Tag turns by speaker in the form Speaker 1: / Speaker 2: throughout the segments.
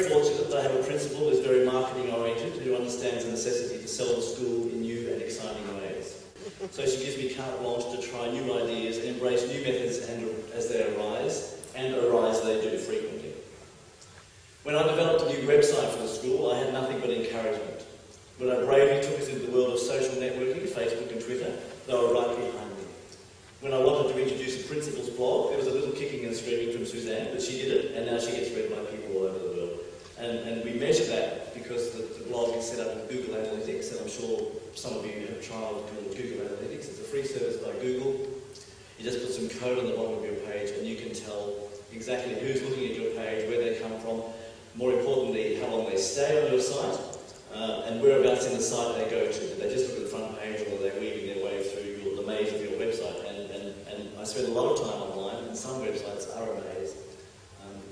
Speaker 1: fortunate that I have a principal who is very marketing oriented, who understands the necessity to sell the school in new and exciting ways. So she gives me carte blanche to try new ideas and embrace new methods as they arise, and arise they do frequently. When I developed a new website for the school, I had nothing but encouragement. When I bravely took us into the world of social networking, Facebook and Twitter, they were right behind me. When I wanted to introduce a principal's blog, there was a little kicking and screaming from Suzanne, but she did it, and now she gets read by people all over the world. And we measure that because the blog is set up in Google Analytics, and I'm sure some of you have tried Google Analytics. It's a free service by Google. You just put some code on the bottom of your page, and you can tell exactly who's looking at your page, where they come from, more importantly, how long they stay on your site, and whereabouts in the site they go to. Did they just look at the front page, or are they weaving their way through the maze of your website? And I spend a lot of time online, and some websites are a maze.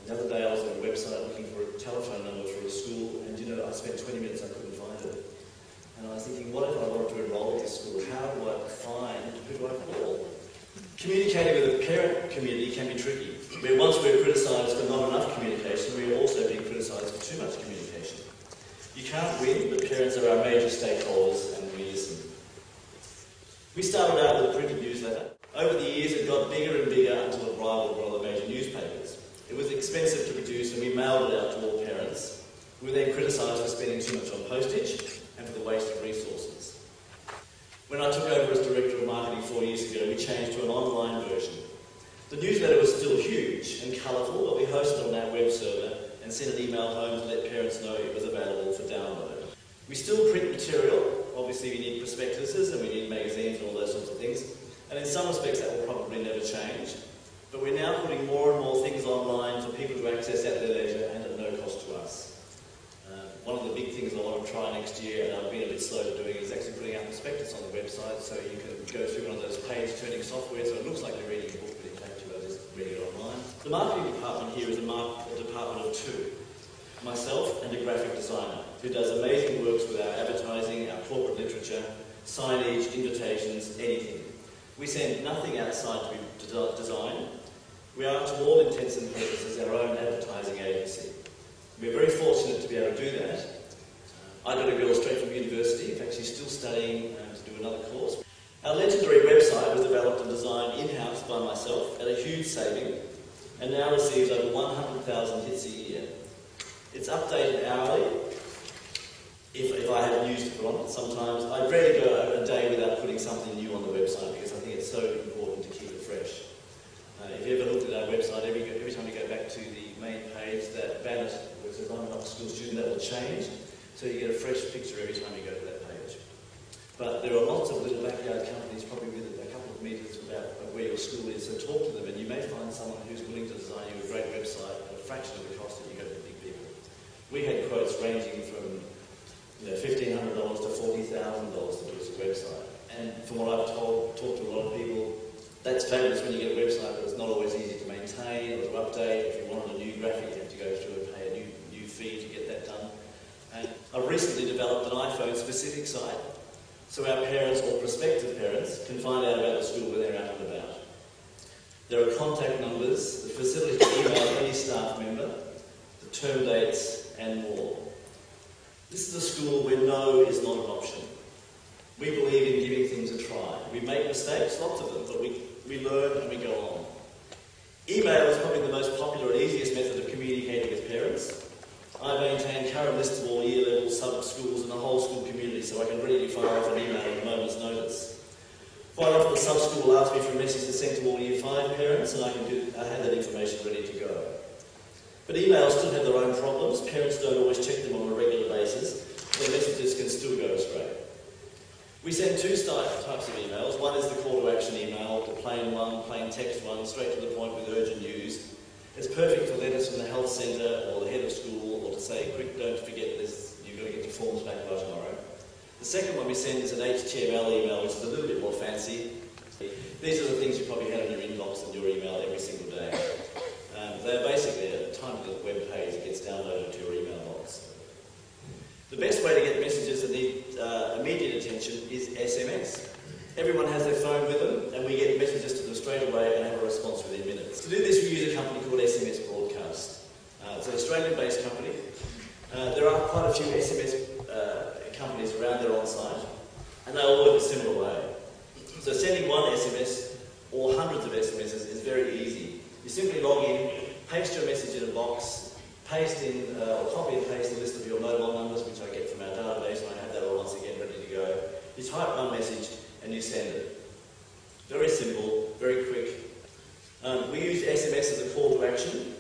Speaker 1: The other day I was on a website looking for a telephone number for a school, and I spent 20 minutes, I couldn't find it. And I was thinking, what if I wanted to enroll at this school? How do I find, who do I call? Communicating with the parent community can be tricky. Once we're criticised for not enough communication, we are also being criticised for too much communication. You can't win, but parents are our major stakeholders, and we listen. We started out with a printed newsletter. Over the years, it got bigger and bigger until it rivaled one of the major newspapers. It was expensive to produce, and we mailed it out to all parents. We were then criticised for spending too much on postage and for the waste of resources. When I took over as Director of Marketing 4 years ago, we changed to an online version. The newsletter was still huge and colourful, but we hosted on our web server and sent an email home to let parents know it was available for download. We still print material. Obviously, we need prospectuses and we need magazines and all those sorts of things. And in some respects, that will probably never change. But we're now putting more and more things online for people to access at their leisure and at no cost to us. One of the big things I want to try next year, and I've been a bit slow to doing, is actually putting out prospectus on the website so you can go through one of those page-turning software so it looks like you're reading a book, but in fact you are just reading it online. The marketing department here is a department of two. Myself and a graphic designer who does amazing works with our advertising, our corporate literature, signage, invitations, anything. We send nothing outside to design. We are, to all intents and purposes, our own advertising agency. We're very fortunate to be able to do that. I got a girl straight from university. In fact, she's still studying to do another course. Our legendary website was developed and designed in-house by myself at a huge saving, and now receives over 100,000 hits a year. It's updated hourly, if I haven't used it on it. Sometimes I rarely go a day without putting something new on the website because I think it's so important to keep it fresh. If you ever looked at our website, every time you go back to the main page, that banner which says I'm an upper-school student, that will change, so you get a fresh picture every time you go to that page. But there are lots of little backyard companies, probably within a couple of metres about where your school is, so talk to them, and you may find someone who's willing to design you a great website at a fraction of the cost that you go to the big people. We had quotes ranging from $1,500 to $40,000 to do us a website. And from what I've talked to a lot of people, that's fabulous when you get a website, but it's not always easy to maintain or to update. If you wanted a new graphic, you have to go through and pay a new fee to get that done. And I've recently developed an iPhone-specific site, so our parents or prospective parents can find out about the school when they're out and about. There are contact numbers, the facility to email any staff member, the term dates, and more. This is a school where no is not an option. We believe in giving things a try. We make mistakes, lots of them, but we learn and we go on. Email is probably the most popular and easiest method of communicating with parents. I maintain current lists of all year-level sub-schools and the whole school community, so I can readily fire off an email at a moment's notice. Quite often the sub-school will ask me for a message to send to all Year 5 parents, and I have that information ready to go. But emails still have their own problems. Parents don't always check them on a regular basis. Their messages can still go astray. We send two types of emails. One is the call to action email, the plain one, plain text one, straight to the point with urgent news. It's perfect for letters from the health centre or the head of school, or to say, quick, don't forget this, you've got to get your forms back by tomorrow. The second one we send is an HTML email, which is a little bit more fancy. These are the things you probably had in your inbox and your email every single day. They're basically a tiny little web page that gets downloaded to your email box. The best way to get messages that need immediate attention is SMS. Everyone has their phone with them, and we get messages to them straight away and have a response within minutes. To do this, we use a company called SMS Broadcast. It's an Australian-based company. quite a few SMS companies around there on site, and they all work a similar way. So sending one SMS or hundreds of SMSs is very easy. You simply log in, paste your message in a box, paste in, or copy and paste a list of your mobile numbers, which I get from our database, and I have that all once again ready to go. You type one message and you send it. Very simple, very quick. We use SMS as a call to action.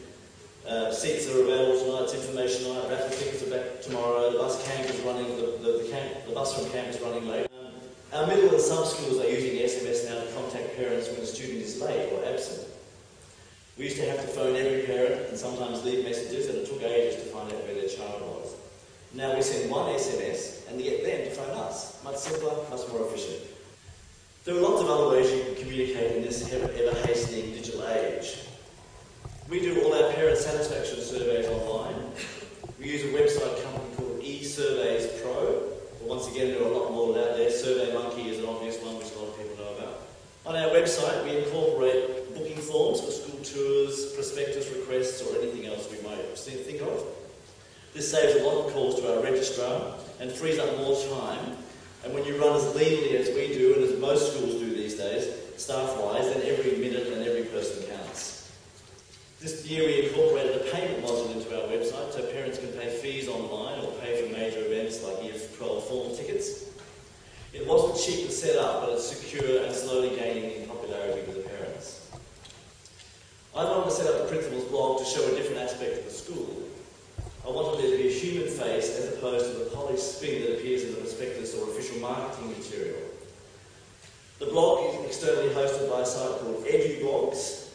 Speaker 1: Seats are available tonight, it's information tonight, raffle tickets are back tomorrow, the bus camp is running, the bus from camp is running late. Our middle and sub schools are using SMS now to contact parents when a student is late or absent. We used to have to phone every parent and sometimes leave messages, and it took ages to find out where their child was. Now we send one SMS and get them to phone us. Much simpler, much more efficient. There are lots of other ways you can communicate in this ever-hastening digital age. We do all our parent satisfaction surveys online. We use a website company called eSurveys Pro. But once again, there are a lot more out there. SurveyMonkey is an obvious one which a lot of people know about. On our website, we incorporate booking forms for school tours, prospectus requests, or anything else we might think of. This saves a lot of calls to our registrar and frees up more time. And when you run as leanly as we do, and as most schools do these days, staff-wise, then every minute and every person counts. This year we incorporated a payment module into our website so parents can pay fees online or pay for major events like Year 12 formal tickets. It wasn't cheap to set up, but it's secure and slowly gaining in popularity with the parents. I wanted to set up the principal's blog to show a different aspect of the school. I wanted there to be a human face as opposed to the polished spin that appears in the prospectus or official marketing material. The blog is externally hosted by a site called EduBlogs.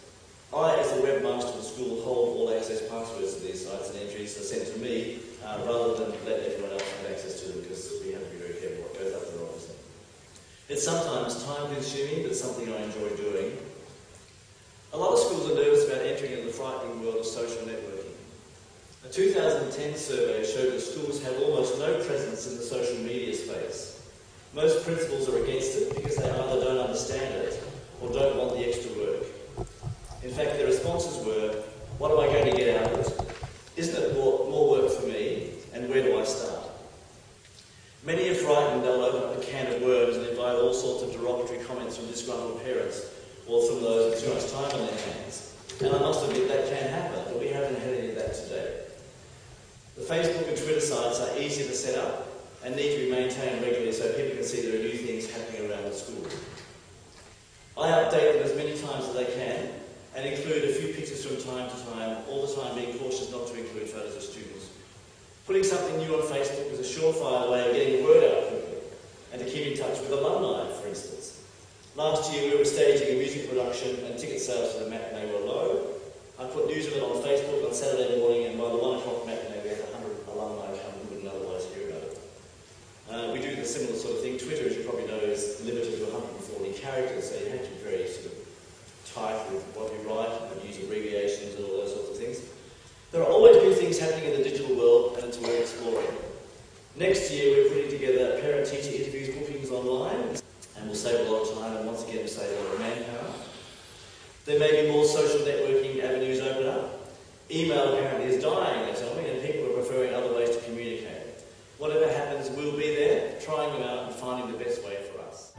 Speaker 1: I, as the webmaster of the school, hold all access passwords to these sites, and entries are sent to me rather than let everyone else have access to them, because we have to be very careful what goes up there, obviously. It's sometimes time-consuming, but something I enjoy doing. A lot of schools are nervous about entering into the frightening world of social networking. A 2010 survey showed that schools have almost no presence in the social media space. Most principals are against it because they either don't understand it or don't want the extra work. In fact, their responses were, what am I going to get out of it? Isn't it more work for me? And where do I start? Many are frightened they'll open up a can of worms and invite all sorts of derogatory comments from disgruntled parents or from those with too much time on their hands. And I must admit that can happen, but we haven't had any of that today. The Facebook and Twitter sites are easy to set up and need to be maintained regularly so people can see there are new things happening around the school. I update them as many times as I can, and include a few pictures from time to time, all the time being cautious not to include photos of students. Putting something new on Facebook is a surefire way of getting the word out quickly, and to keep in touch with alumni, for instance. Last year we were staging a music production and ticket sales for the matinee were low. I put news of it on Facebook on Saturday morning, and by the 1 o'clock matinee we had 100 alumni come who wouldn't otherwise hear about it. We do the similar sort of thing. Twitter, as you probably know, is limited to 140 characters, so you have to be very sort of tight with what you write and use abbreviations and all those sorts of things. There are always new things happening in the digital world, and it's worth exploring. Next year we're putting together parent-teacher interviews bookings online, and we'll save a lot of time, and once again we'll save a lot of manpower. There may be more social networking avenues open up. Email apparently is dying, they tell me, and people are preferring other ways to communicate. Whatever happens, we'll be there, trying them out and finding the best way for us.